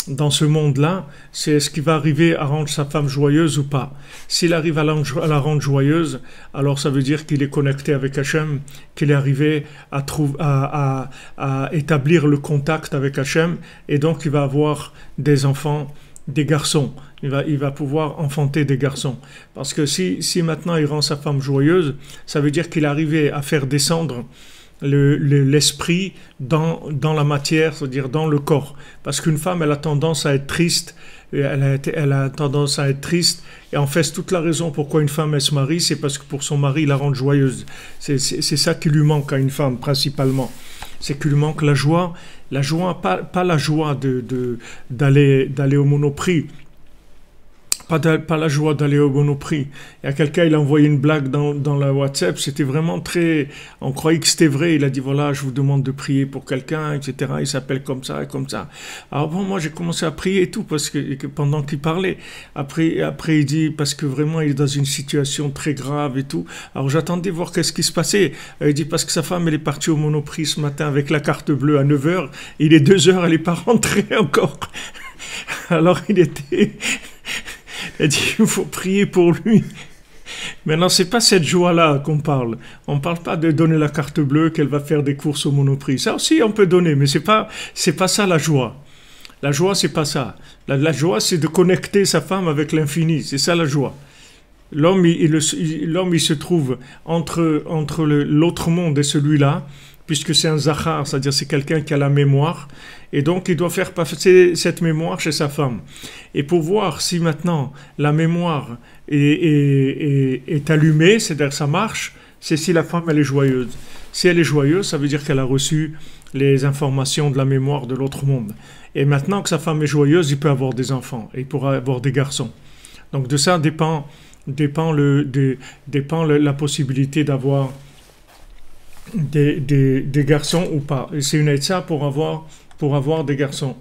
dans ce monde-là, c'est ce qui va arriver à rendre sa femme joyeuse ou pas. S'il arrive à la rendre joyeuse, alors ça veut dire qu'il est connecté avec Hachem, qu'il est arrivé à établir le contact avec Hachem, et donc il va avoir des enfants, des garçons. Il va pouvoir enfanter des garçons. Parce que si maintenant il rend sa femme joyeuse, ça veut dire qu'il est arrivé à faire descendre l'esprit dans la matière, c'est-à-dire dans le corps. Parce qu'une femme, elle a tendance à être triste, elle a tendance à être triste, et en fait, toute la raison pourquoi une femme, elle se marie, c'est parce que pour son mari, il la rend joyeuse. C'est ça qui lui manque à une femme, principalement. C'est qu'il lui manque la joie, pas la joie d'aller au Monoprix, pas la joie d'aller au Monoprix. Il y a quelqu'un, il a envoyé une blague dans la WhatsApp, c'était vraiment très... On croyait que c'était vrai, il a dit, voilà, je vous demande de prier pour quelqu'un, etc. Il s'appelle comme ça et comme ça. Alors bon, moi j'ai commencé à prier et tout, parce que pendant qu'il parlait. Après il dit, parce que vraiment il est dans une situation très grave et tout. Alors j'attendais voir qu'est-ce qui se passait. Il dit, parce que sa femme, elle est partie au Monoprix ce matin avec la carte bleue à 9 heures, il est 2 heures, elle n'est pas rentrée encore. Alors il était... Elle dit, il faut prier pour lui. Maintenant, c'est pas cette joie-là qu'on parle. On parle pas de donner la carte bleue, qu'elle va faire des courses au Monoprix. Ça aussi, on peut donner, mais c'est pas ça la joie. La joie, c'est pas ça. La joie, c'est de connecter sa femme avec l'infini. C'est ça la joie. L'homme, il se trouve entre l'autre monde et celui-là, puisque c'est un zachar, c'est-à-dire c'est quelqu'un qui a la mémoire, et donc il doit faire passer cette mémoire chez sa femme. Et pour voir si maintenant la mémoire est allumée, c'est-à-dire ça marche, c'est si la femme elle est joyeuse. Si elle est joyeuse, ça veut dire qu'elle a reçu les informations de la mémoire de l'autre monde. Et maintenant que sa femme est joyeuse, il peut avoir des enfants, et il pourra avoir des garçons. Donc de ça dépend la possibilité d'avoir des garçons ou pas. Et c'est une aide ça pour avoir des garçons.